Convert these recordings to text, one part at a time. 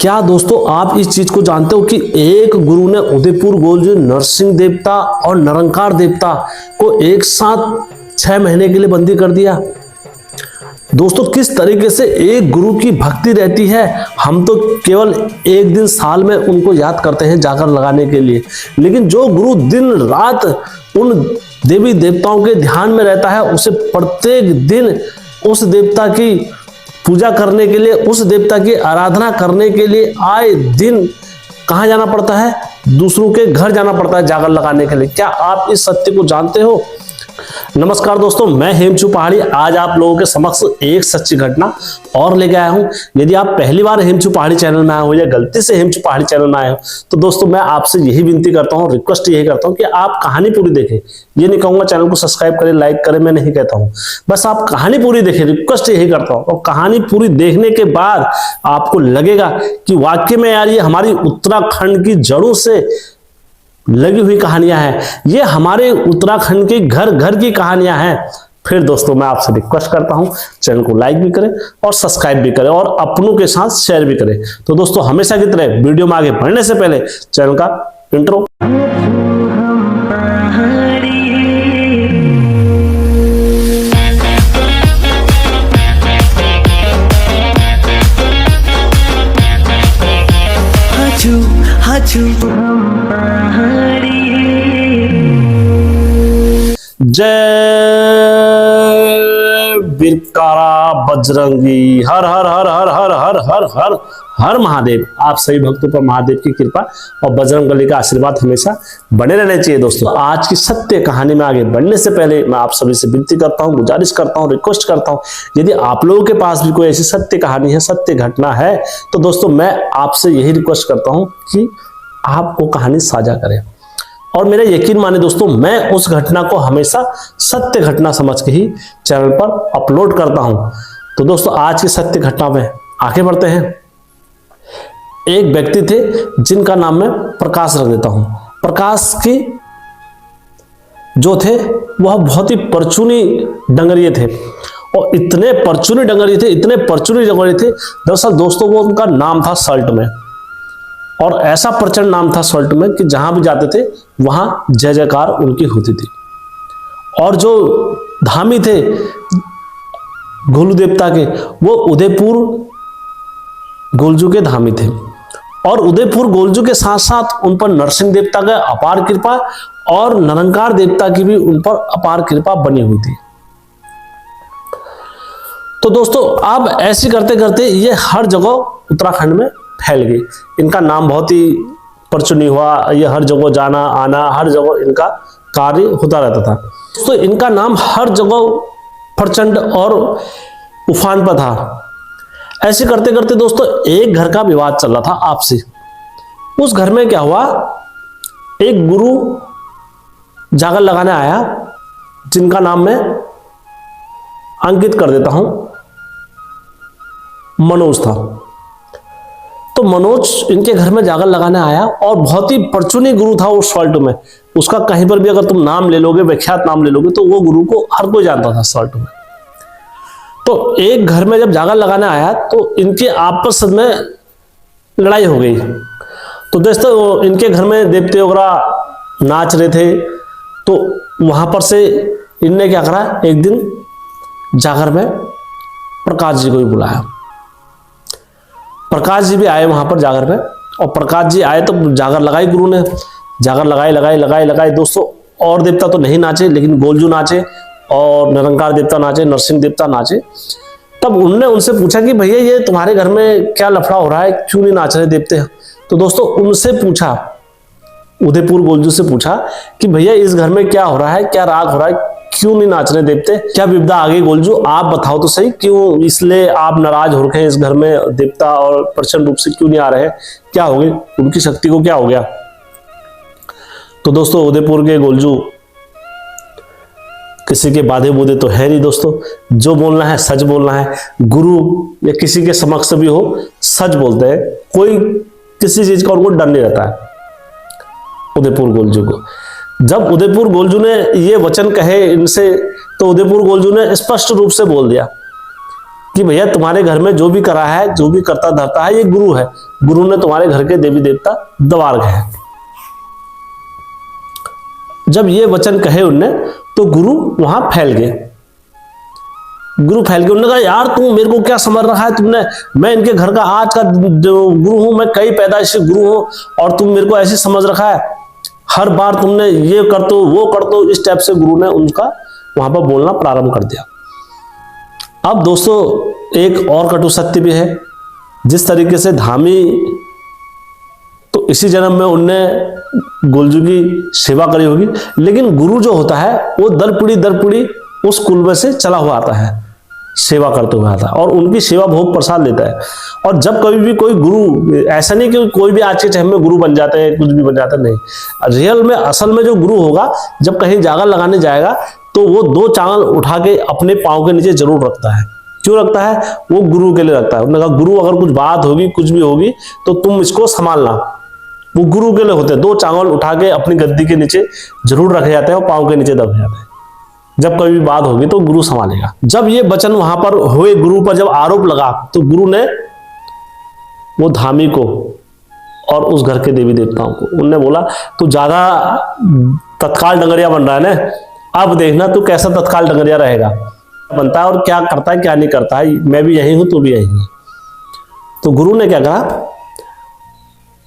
क्या दोस्तों आप इस चीज को जानते हो कि एक गुरु ने उदयपुर गोलजू नरसिंह देवता और निरंकार देवता को एक साथ 6 महीने के लिए बंदी कर दिया। दोस्तों किस तरीके से एक गुरु की भक्ति रहती है। हम तो केवल एक दिन साल में उनको याद करते हैं जाकर लगाने के लिए, लेकिन जो गुरु दिन रात उन देवी देवताओं के ध्यान में रहता है, उसे प्रत्येक दिन उस देवता की पूजा करने के लिए, उस देवता की आराधना करने के लिए आए दिन कहां जाना पड़ता है? दूसरों के घर जाना पड़ता है जागर लगाने के लिए। क्या आप इस सत्य को जानते हो? नमस्कार दोस्तों, मैं हेमचू पहाड़ी आज आप लोगों के समक्ष एक सच्ची घटना और लेके आया हूं। यदि आप पहली बार हेमचू पहाड़ी चैनल में आए हो या गलती से हेमचू पहाड़ी चैनल में आए हो, तो दोस्तों मैं आपसे यही विनती करता हूं, रिक्वेस्ट यही करता हूं कि आप कहानी पूरी देखें। ये नहीं कहूंगा चैनल को सब्सक्राइब करें, लाइक करें, मैं नहीं कहता हूं, बस आप कहानी पूरी देखें, रिक्वेस्ट यही करता हूं। और कहानी पूरी देखने के बाद आपको लगेगा कि वाकई में यार ये हमारी उत्तराखंड की जड़ों से लगी हुई कहानियां हैं, ये हमारे उत्तराखंड के घर घर की कहानियां हैं। फिर दोस्तों मैं आपसे रिक्वेस्ट करता हूं, चैनल को लाइक भी करें और सब्सक्राइब भी करें और अपनों के साथ शेयर भी करें। तो दोस्तों हमेशा की तरह वीडियो में आगे बढ़ने से पहले चैनल का इंट्रो। जय बिरकारा बजरंगी, हर हर हर हर हर हर हर हर हर महादेव। आप सभी भक्तों पर महादेव की कृपा और बजरंगबली का आशीर्वाद हमेशा बने रहने चाहिए। दोस्तों आज की सत्य कहानी में आगे बढ़ने से पहले मैं आप सभी से विनती करता हूं, गुजारिश करता हूं, रिक्वेस्ट करता हूं, यदि आप लोगों के पास भी कोई ऐसी सत्य कहानी है, सत्य घटना है, तो दोस्तों मैं आपसे यही रिक्वेस्ट करता हूं कि आप वो कहानी साझा करें। और मेरा यकीन माने दोस्तों, मैं उस घटना को हमेशा सत्य घटना समझ के ही चैनल पर अपलोड करता हूं। तो दोस्तों आज की सत्य घटना में आगे बढ़ते हैं। एक व्यक्ति थे जिनका नाम मैं प्रकाश रख देता हूं। प्रकाश की जो थे वह बहुत ही परचूनी डंगरिये थे, और इतने परचूनी डंगरिये थे, इतने परचूनी डंगरिये थे। दरअसल दोस्तों वो उनका नाम था सल्ट में, और ऐसा प्रचंड नाम था सल्ट में कि जहां भी जाते थे वहां जय जयकार उनकी होती थी। और जो धामी थे गोलू देवता के, वो उदयपुर गोलजू के धामी थे, और उदयपुर गोलजू के साथ साथ उन पर नरसिंह देवता का अपार कृपा और निरंकार देवता की भी उन पर अपार कृपा बनी हुई थी। तो दोस्तों अब ऐसे करते करते ये हर जगह उत्तराखंड में फैल गई। इनका नाम बहुत ही प्रचुनी हुआ, ये हर जगह जाना आना, हर जगह इनका कार्य होता रहता था। तो इनका नाम हर जगह प्रचंड और उफान पर था। ऐसे करते करते दोस्तों एक घर का विवाद चल रहा था आपसी। उस घर में क्या हुआ, एक गुरु जागर लगाने आया, जिनका नाम मैं अंकित कर देता हूं, मनोज था। तो मनोज इनके घर में जागर लगाने आया, और बहुत ही परचूनी गुरु था उस सॉल्ट में। उसका कहीं पर भी अगर तुम नाम ले लोगे, विख्यात नाम ले लोगे, तो वो गुरु को हर कोई जानता था सॉल्ट में। तो एक घर में जब जागर लगाने आया तो इनके आपस में लड़ाई हो गई। तो दोस्तों इनके घर में देवते वगैरह नाच रहे थे, तो वहां पर से इनने क्या करा, एक दिन जागर में प्रकाश जी को भी बुलाया। प्रकाश जी भी आए वहां पर जागर में, और प्रकाश जी आए तो जागर लगाई गुरु ने, जागर लगाई दोस्तों। और देवता तो नहीं नाचे, लेकिन गोलजू नाचे और निरंकार देवता नाचे, नरसिंह देवता नाचे। तब उनने उनसे पूछा कि भैया ये तुम्हारे घर में क्या लफड़ा हो रहा है, क्यों नहीं नाच रहे देवते? तो दोस्तों उनसे पूछा, उदयपुर गोलजू से पूछा कि भैया इस घर में क्या हो रहा है, क्या राग हो रहा है, क्यों नहीं नाच रहे देवते, क्या विपदा आ गई? गोलजू आप बताओ तो सही, क्यों इसलिए आप नाराज हो रखे हैं? इस घर में देवता और प्रचंड रूप से क्यों नहीं आ रहे हैं? क्या हो गई उनकी शक्ति को, क्या हो गया? तो दोस्तों उदयपुर के गोलजू किसी के बाधे बूधे तो है नहीं दोस्तों, जो बोलना है सच बोलना है। गुरु या किसी के समक्ष भी हो सच बोलते हैं, कोई किसी चीज का उनको डर नहीं रहता है उदयपुर गोलजू को। जब उदयपुर गोलजू ने ये वचन कहे इनसे, तो उदयपुर गोलजू ने स्पष्ट रूप से बोल दिया कि भैया तुम्हारे घर में जो भी करा है, जो भी करता धरता है, ये गुरु है, गुरु ने तुम्हारे घर के देवी देवता दबा रखे हैं। जब ये वचन कहे उनने तो गुरु वहां फैल गए। गुरु फैल गए, उन्होंने कहा यार तुम मेरे को क्या समझ रखा है तुमने, मैं इनके घर का आज का जो गुरु हूं, मैं कई पैदाइश गुरु हूं और तुम मेरे को ऐसे समझ रखा है, हर बार तुमने ये कर दो वो कर दो। इस टाइप से गुरु ने उनका वहां पर बोलना प्रारंभ कर दिया। अब दोस्तों एक और कटु सत्य भी है, जिस तरीके से धामी तो इसी जन्म में उनने गोलजू की सेवा करी होगी, लेकिन गुरु जो होता है वो दर पीढ़ी उस कुल में से चला हुआ आता है, सेवा करते हुए आता है और उनकी सेवा भोग प्रसाद लेता है। और जब कभी भी कोई गुरु, ऐसा नहीं कि कोई भी आज के टाइम में गुरु बन जाते हैं, कुछ भी बन जाता है, नहीं। रियल में असल में जो गुरु होगा, जब कहीं जागर लगाने जाएगा तो वो 2 चावल उठा के अपने पांव के नीचे जरूर रखता है। क्यों रखता है? वो गुरु के लिए रखता है। उन्होंने कहा गुरु अगर कुछ बात होगी, कुछ भी होगी तो तुम इसको संभालना। वो गुरु के लिए होते हैं। 2 चावल उठा के अपनी गद्दी के नीचे जरूर रखे जाते हैं और पांव के नीचे दबे जाते हैं। जब कभी भी बात होगी तो गुरु संभालेगा। जब ये वचन वहां पर हुए, गुरु पर जब आरोप लगा, तो गुरु ने वो धामी को और उस घर के देवी देवताओं को उनने बोला तू ज्यादा तत्काल डंगरिया बन रहा है ना, अब देखना तू कैसा तत्काल डंगरिया रहेगा, बनता है और क्या करता है क्या नहीं करता है, मैं भी यही हूं तू भी यही है। तो गुरु ने क्या कहा,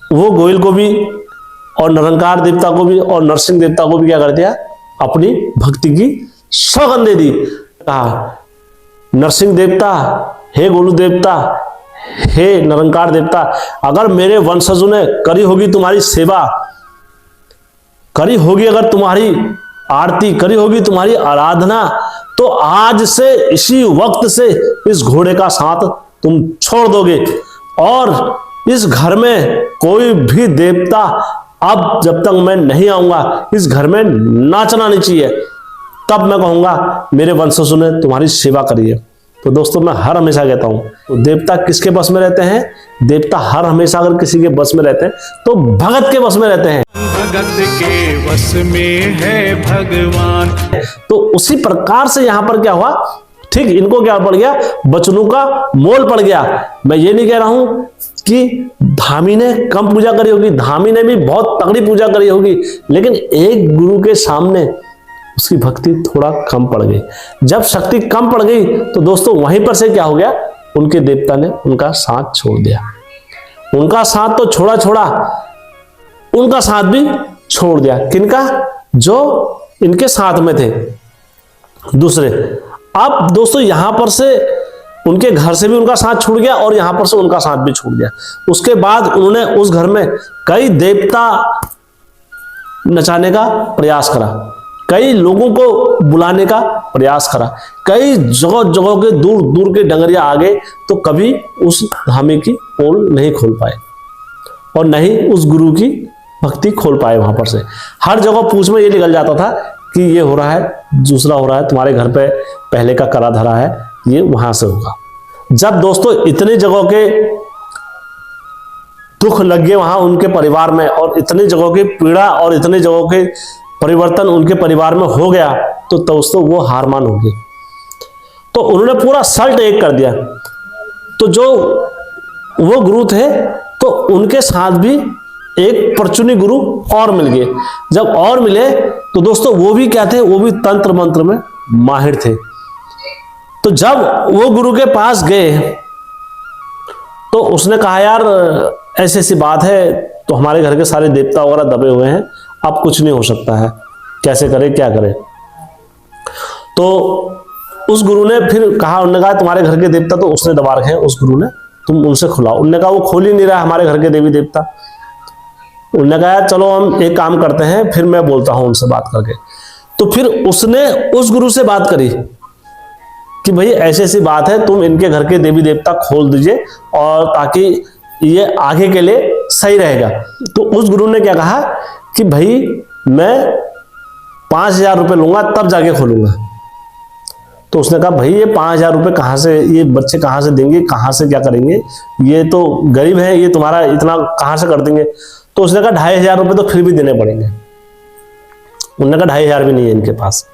वो गोयल को भी और निरंकार देवता को भी और नरसिंह देवता को भी क्या कर दिया, अपनी भक्ति की सौगंध दे दी। कहा नरसिंह देवता, हे गोलू देवता, हे निरंकार देवता, अगर मेरे वंशजों ने करी होगी तुम्हारी सेवा, करी होगी अगर तुम्हारी आरती, करी होगी तुम्हारी आराधना, तो आज से इसी वक्त से इस घोड़े का साथ तुम छोड़ दोगे और इस घर में कोई भी देवता अब जब तक मैं नहीं आऊंगा इस घर में नाचना नहीं चाहिए, तब मैं कहूंगा मेरे वंशजों ने तुम्हारी सेवा करी है। तो दोस्तों मैं हर हमेशा कहता हूं, तो देवता किसके बस में रहते हैं? देवता हर हमेशा अगर किसी के बस में रहते हैं तो भगत के बस में रहते हैं। भगत के बस में है भगवान। तो उसी प्रकार से यहां पर क्या हुआ, ठीक इनको क्या पड़ गया, वचनों का मोल पड़ गया। मैं ये नहीं कह रहा हूं कि धामी ने कम पूजा करी होगी, धामी ने भी बहुत तगड़ी पूजा करी होगी, लेकिन एक गुरु के सामने उसकी भक्ति थोड़ा कम पड़ गई। जब शक्ति कम पड़ गई तो दोस्तों वहीं पर से क्या हो गया, उनके देवता ने उनका साथ छोड़ दिया। उनका साथ तो छोड़ा, उनका साथ भी छोड़ दिया। किनका? जो इनके साथ में थे दूसरे। अब दोस्तों यहां पर से उनके घर से भी उनका साथ छूट गया और यहां पर से उनका साथ भी छूट गया। उसके बाद उन्होंने उस घर में कई देवता नचाने का प्रयास करा, कई लोगों को बुलाने का प्रयास करा, कई जगह के दूर दूर के डंगरिया आ गए, तो कभी उस धामी की पोल नहीं खोल पाए और नहीं उस गुरु की भक्ति खोल पाए। वहां पर से हर जगह पूछ में ये निकल जाता था कि ये हो रहा है, दूसरा हो रहा है, तुम्हारे घर पे पहले का करा धरा है, ये वहां से होगा। जब दोस्तों इतनी जगहों के दुख लग गए वहां उनके परिवार में और इतनी जगहों की पीड़ा और इतने जगहों के परिवर्तन उनके परिवार में हो गया, तो दोस्तों वो हार मान हो गई। तो उन्होंने पूरा सल्ट एक कर दिया। तो जो वो गुरु थे तो उनके साथ भी एक परचुनी गुरु और मिल गए। जब और मिले तो दोस्तों वो भी क्या थे, वो भी तंत्र मंत्र में माहिर थे। तो जब वो गुरु के पास गए तो उसने कहा यार ऐसी ऐसी बात है, तो हमारे घर के सारे देवता वगैरह दबे हुए हैं, अब कुछ नहीं हो सकता है, कैसे करें क्या करें। तो उस गुरु ने फिर कहा, उन्होंने कहा तुम्हारे घर के देवता तो उसने दबा रखे हैं, उस गुरु ने, तुम उनसे खुलाओ। उन्होंने कहा वो खोल ही नहीं रहा हमारे घर के देवी देवता। उन्होंने कहा चलो हम एक काम करते हैं, फिर मैं बोलता हूं उनसे बात करके। तो फिर उसने उस गुरु से बात करी कि भाई ऐसी ऐसी बात है, तुम इनके घर के देवी देवता खोल दीजिए और ताकि ये आगे के लिए सही रहेगा। तो उस गुरु ने क्या कहा कि भाई मैं 5,000 रुपये लूंगा तब जाके खोलूंगा। तो उसने कहा भाई ये 5,000 रुपये कहाँ से, ये बच्चे कहाँ से देंगे, कहाँ से क्या करेंगे, ये तो गरीब है, ये तुम्हारा इतना कहाँ से कर देंगे। तो उसने कहा 2,500 रुपये तो फिर भी देने पड़ेंगे। उन्होंने कहा 2,500 भी नहीं है इनके पास।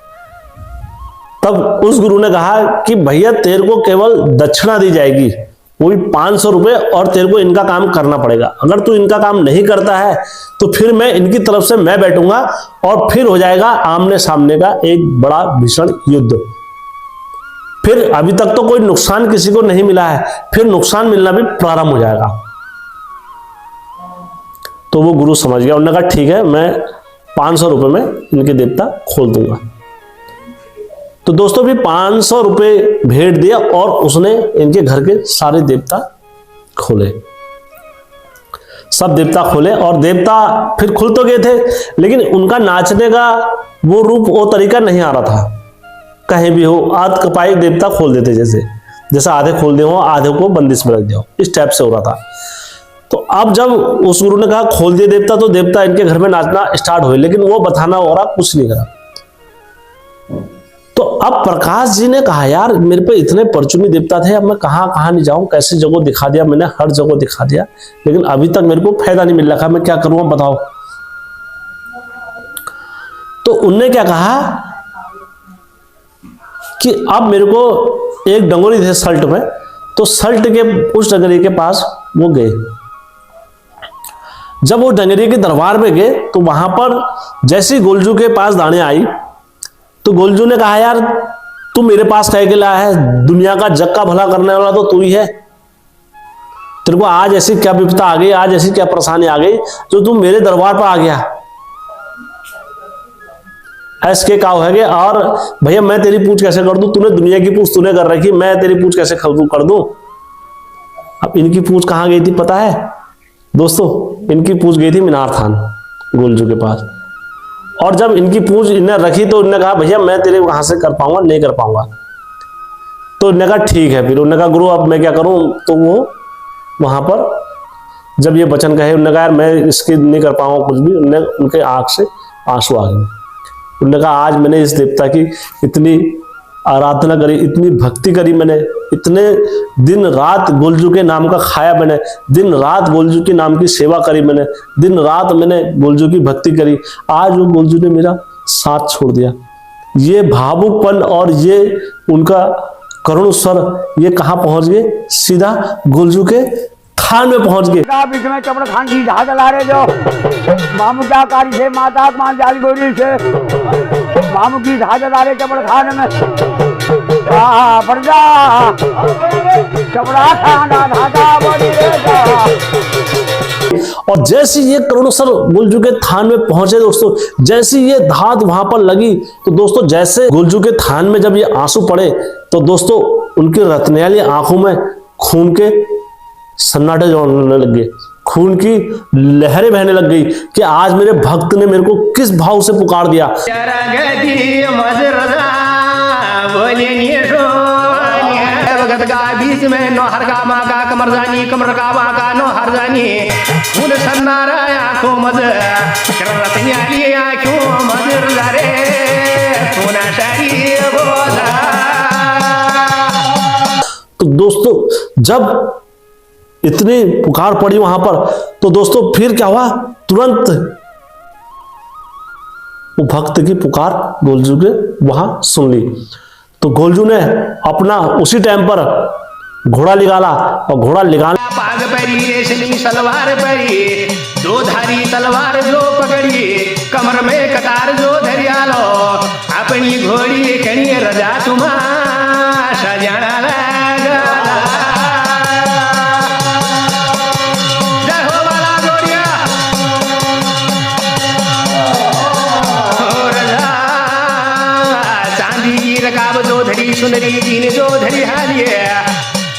तब उस गुरु ने कहा कि भैया तेरे को केवल दक्षिणा दी जाएगी, वो भी 500 रुपए, और तेरे को इनका काम करना पड़ेगा। अगर तू इनका काम नहीं करता है तो फिर मैं इनकी तरफ से मैं बैठूंगा और फिर हो जाएगा आमने सामने का एक बड़ा भीषण युद्ध। फिर अभी तक तो कोई नुकसान किसी को नहीं मिला है, फिर नुकसान मिलना भी प्रारंभ हो जाएगा। तो वो गुरु समझ गया, उन्होंने कहा ठीक है, मैं 500 रुपए में इनके देवता खोल दूंगा। तो दोस्तों भी 500 रुपए भेंट दिया और उसने इनके घर के सारे देवता खोले, सब देवता खोले। और देवता फिर खुल तो गए थे, लेकिन उनका नाचने का वो रूप, वो तरीका नहीं आ रहा था। कहीं भी हो आध कपाई देवता खोल देते, जैसे आधे खोल दे हो, आधे को बंदिश में रख दिया, इस टाइप से हो रहा था। तो अब जब उस गुरु ने कहा खोल दिए देवता, तो देवता इनके घर में नाचना स्टार्ट हुए, लेकिन वो बताना हो रहा कुछ नहीं करा। तो अब प्रकाश जी ने कहा यार मेरे पे इतने परचुनी देवता थे, अब मैं कहां कहां नहीं जाऊं, कैसी जगह दिखा दिया मैंने, हर जगह दिखा दिया, लेकिन अभी तक मेरे को फायदा नहीं मिल रहा, मैं क्या करूं बताओ। तो उनने क्या कहा कि अब मेरे को एक डंगोरी थे सल्ट में, तो सल्ट के उस डंगरी के पास वो गए। जब वो डंगरी के दरबार में गए तो वहां पर जैसी गोलजू के पास दाने आई, तो गोलजू ने कहा यार तू मेरे पास कह के लाया है, दुनिया का जग का भला करने वाला तो तू ही है, तेरे को आज ऐसी क्या विपदा आ गई, आज ऐसी क्या परेशानी आ गई जो तू मेरे दरबार पर आ गया। ऐसे काव है और भैया मैं तेरी पूछ कैसे कर दूं, तूने दुनिया की पूछ तूने कर रखी, मैं तेरी पूछ कैसे कर दूं। अब इनकी पूछ कहां गई थी पता है दोस्तों, इनकी पूछ गई थी मीनार थान गोलजू के पास। और जब इनकी पूछ इन्हें रखी तो इन्होंने कहा भैया मैं तेरे वहां से कर पाऊंगा, नहीं कर पाऊंगा। तो इन्होंने कहा ठीक है। फिर उन्होंने कहा गुरु अब मैं क्या करूं। तो वो वहां पर जब ये वचन कहे, उन्होंने कहा यार मैं इसकी नहीं कर पाऊंगा कुछ भी। उनके आंख से आंसू आ गए। उन्होंने कहा आज मैंने इस देवता की इतनी आराधना करी, इतनी भक्ति करी मैंने, इतने दिन रात गोलजू के नाम का खाया मैंने, दिन रात गोलजू के नाम की सेवा करी मैंने, दिन रात मैंने गोलजू की भक्ति करी, आज वो गोलजू ने मेरा साथ छोड़ दिया। ये भावुकपन और ये उनका करुण स्वर ये कहाँ पहुंच गए, सीधा गोलजू के थान में पहुंच गए। बीच में चपड़ खान की जहाज ला रहे जो मामू क्या कारी से माता मान जाल गोरी से मामू की जहाज ला रहे चपड़ खान में चपड़ा खाना धागा बड़ी और जैसे ये करुणसर गोलजू के थान में पहुंचे दोस्तों, जैसे ये धात वहां पर लगी तो दोस्तों जैसे गोलजू के थान में जब ये आंसू पड़े तो दोस्तों उनकी रत्नयाली आंखों में खून के सन्नाटे जोड़ने लग गए, खून की लहरें बहने लग गई कि आज मेरे भक्त ने मेरे को किस भाव से पुकार दिया। बीच में नौहर का माँ का कमर जानी, कमर का माँ का नौहर जानी, फूल सन्नारा आंखों मज रतनियाली आंखों मज रे सोना शाही बोला। तो दोस्तों जब इतनी पुकार पड़ी वहां पर तो दोस्तों फिर क्या हुआ, तुरंत वो भक्त की पुकार गोलजू ने वहां सुन ली। तो गोलजू ने अपना उसी टाइम पर घोड़ा निकाला और घोड़ा निकाला पाग परी रेशमी सलवार परी, दो धारी तलवार जो पकड़ी, कमर में कतार जो धरियालो, अपनी घोड़ी कनी रजा तुम्हा सजाना लगा। जय हो बाला गोरिया रजा, चांदी की रकाब जो धरी सुंदरी दीन जो धरी हालिए,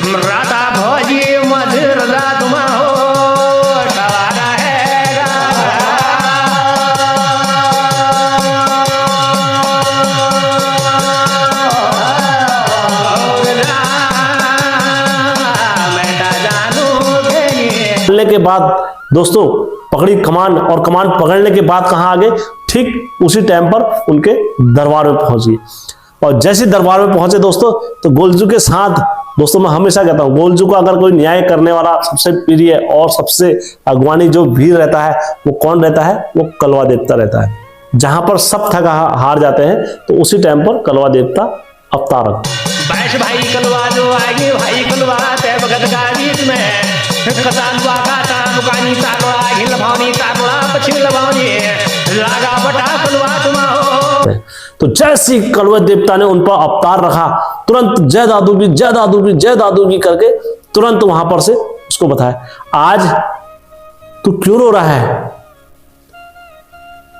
राता भोजी मध रजा तुम्हा हो सवारा है के बाद दोस्तों पकड़ी कमान और कमान पकड़ने के बाद कहां आ गए, ठीक उसी टाइम पर उनके दरबार में पहुंच गए। और जैसे दरबार में पहुंचे दोस्तों तो गोलजू के साथ दोस्तों मैं हमेशा कहता हूं गोलजू को अगर कोई न्याय करने वाला सबसे प्रिय और सबसे अगवानी जो वीर रहता है वो कौन रहता है, वो कलवा देवता रहता है। जहां पर सब थका हार जाते हैं तो उसी टाइम पर कलवा देवता अवतारक। बैश भाई कलवा जो आगे भाई कलवा ते भगत का बीच में कसालवा का तामुकानी तालवा हिल भावनी तालवा पश्चिम लभावनी लागा बटा कलवा तुमा हो। तो जैसी कलवा देवता ने उन पर अवतार रखा, तुरंत जय दादू की जय दादू की जय दादू की करके तुरंत वहां पर से उसको बताया, आज तू क्यों रो रहा है,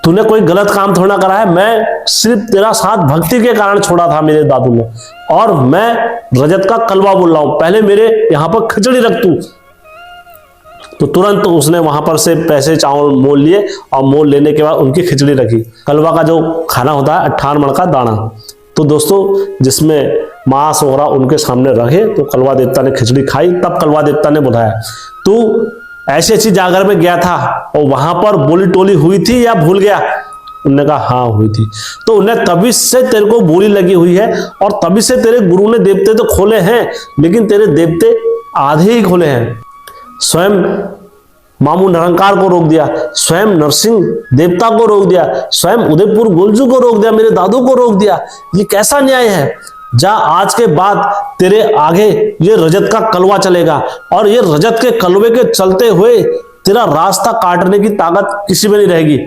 तूने कोई गलत काम थोड़ा करा है, मैं सिर्फ तेरा साथ भक्ति के कारण छोड़ा था मेरे दादू ने, और मैं रजत का कलवा बोल रहा हूं, पहले मेरे यहां पर खिचड़ी रख तू। तो तुरंत उसने वहां पर से पैसे चावल मोल लिए और मोल लेने के बाद उनकी खिचड़ी रखी। कलवा का जो खाना होता है 58 मण का दाना, तो दोस्तों जिसमें मांस वगैरह उनके सामने रखे, तो कलवा देवता ने खिचड़ी खाई। तब कलवा देवता ने बुलाया, तू ऐसी ऐसी जागर में गया था और वहां पर बोली टोली हुई थी या भूल गया? उन्होंने कहा हाँ हुई थी। तो उन्हें तभी से तेरे को बोली लगी हुई है और तभी से तेरे गुरु ने देवते तो खोले हैं, लेकिन तेरे देवते आधे ही खोले हैं। स्वयं मामू निरंकार को रोक दिया, स्वयं नरसिंह देवता को रोक दिया, स्वयं उदयपुर गोलजू को रोक दिया, मेरे दादू को रोक दिया। ये कैसा न्याय है? जा, आज के बाद तेरे आगे ये रजत का कलवा चलेगा और ये रजत के कलवे के चलते हुए तेरा रास्ता काटने की ताकत किसी में नहीं रहेगी।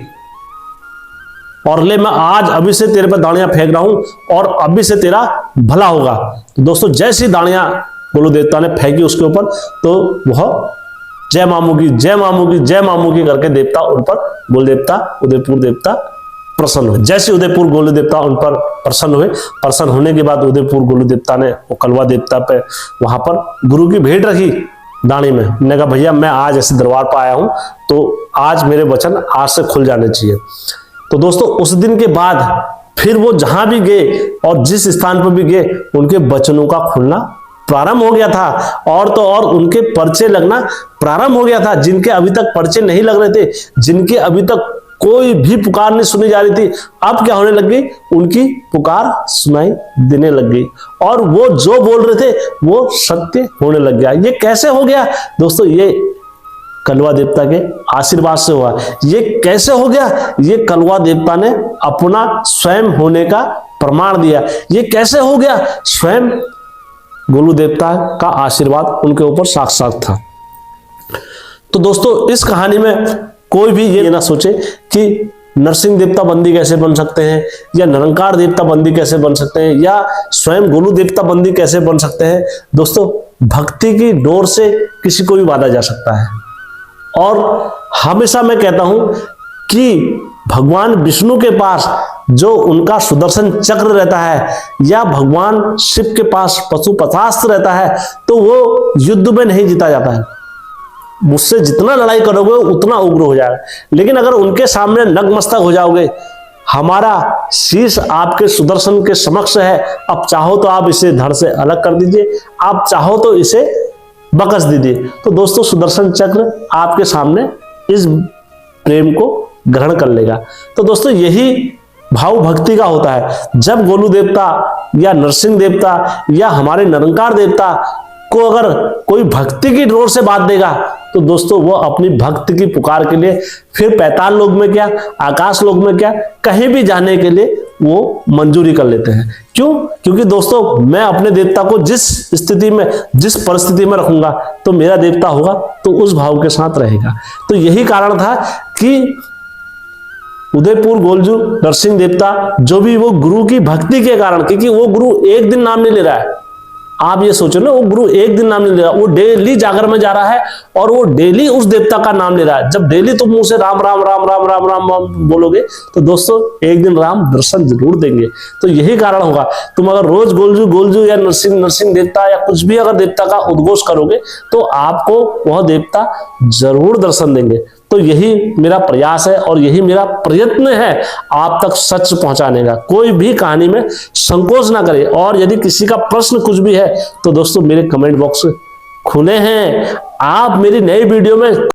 और ले, मैं आज अभी से तेरे पर दाड़ियां फेंक रहा हूं और अभी से तेरा भला होगा। तो दोस्तों जैसी दाड़ियां गोलू देवता ने फेंकी उसके ऊपर, तो वह जय मामू की जय मामू की जय मामू की करके देवता उन पर गोलू देवता उदयपुर देवता प्रसन्न हुए। जैसे उदयपुर गोलू देवता उन पर प्रसन्न हुए, प्रसन्न होने के बाद उदयपुर गोलू देवता ने वो कलवा देवता पे वहां पर गुरु की भेंट रखी दाणी में। उन्होंने कहा भैया मैं आज ऐसे दरबार पर आया हूं, तो आज मेरे वचन आज से खुल जाने चाहिए। तो दोस्तों उस दिन के बाद फिर वो जहां भी गए और जिस स्थान पर भी गए, उनके वचनों का खुलना प्रारंभ हो गया था, और तो और उनके पर्चे लगना प्रारंभ हो गया था। जिनके अभी तक पर्चे नहीं लग रहे थे, जिनके अभी तक कोई भी पुकार नहीं सुनी जा रही थी, अब क्या होने लग गई? उनकी पुकार सुनाई देने लग गई और वो जो बोल रहे थे वो सत्य होने लग गया। ये कैसे हो गया दोस्तों? ये कलवा देवता के आशीर्वाद से हुआ। ये कैसे हो गया? ये कलवा देवता ने अपना स्वयं होने का प्रमाण दिया। ये कैसे हो गया? स्वयं गोलू देवता का आशीर्वाद उनके ऊपर साक्षात था। तो दोस्तों इस कहानी में कोई भी ये ना सोचे कि नरसिंह देवता बंदी कैसे बन सकते हैं, या निरंकार देवता बंदी कैसे बन सकते हैं, या स्वयं गोलू देवता बंदी कैसे बन सकते हैं। दोस्तों भक्ति की डोर से किसी को भी बांधा जा सकता है। और हमेशा मैं कहता हूं कि भगवान विष्णु के पास जो उनका सुदर्शन चक्र रहता है, या भगवान शिव के पास पशुपतास्त्र रहता है, तो वो युद्ध में नहीं जीता जाता है। मुझसे जितना लड़ाई करोगे उतना उग्र हो जाएगा, लेकिन अगर उनके सामने नतमस्तक हो जाओगे, हमारा शीश आपके सुदर्शन के समक्ष है, अब चाहो तो आप इसे धड़ से अलग कर दीजिए, आप चाहो तो इसे बकस दीजिए। तो दोस्तों सुदर्शन चक्र आपके सामने इस प्रेम को ग्रहण कर लेगा। तो दोस्तों यही भाव भक्ति का होता है। जब गोलू देवता या नरसिंह देवता या हमारे निरंकार देवता को अगर कोई भक्ति की डोर से बांध देगा, तो दोस्तों वो अपनी भक्ति की पुकार के लिए फिर पैताल लोक में क्या, आकाश लोक में क्या, कहीं भी जाने के लिए वो मंजूरी कर लेते हैं। क्यों? क्योंकि दोस्तों मैं अपने देवता को जिस स्थिति में, जिस परिस्थिति में रखूंगा, तो मेरा देवता होगा तो उस भाव के साथ रहेगा। तो यही कारण था कि उदयपुर गोलजू नरसिंह देवता जो भी, वो गुरु की भक्ति के कारण, क्योंकि वो गुरु एक दिन नाम नहीं ले रहा है। आप ये सोचो ना, वो गुरु एक दिन नाम नहीं ले रहा, वो डेली जागर में जा रहा है और वो डेली उस देवता का नाम ले रहा है। जब डेली तुम मुंह से राम राम राम राम राम राम राम बोलोगे, तो दोस्तों एक दिन राम दर्शन जरूर देंगे। तो यही कारण होगा। तुम अगर रोज गोलजू गोलजू या नरसिंह देवता या कुछ भी अगर देवता का उद्घोष करोगे, तो आपको वह देवता जरूर दर्शन देंगे। तो यही मेरा प्रयास है और यही मेरा प्रयत्न है आप तक सच पहुंचाने का। कोई भी कहानी में संकोच ना करे, और यदि किसी का प्रश्न कुछ भी है तो दोस्तों मेरे कमेंट बॉक्स खुले हैं। आप मेरी नई वीडियो में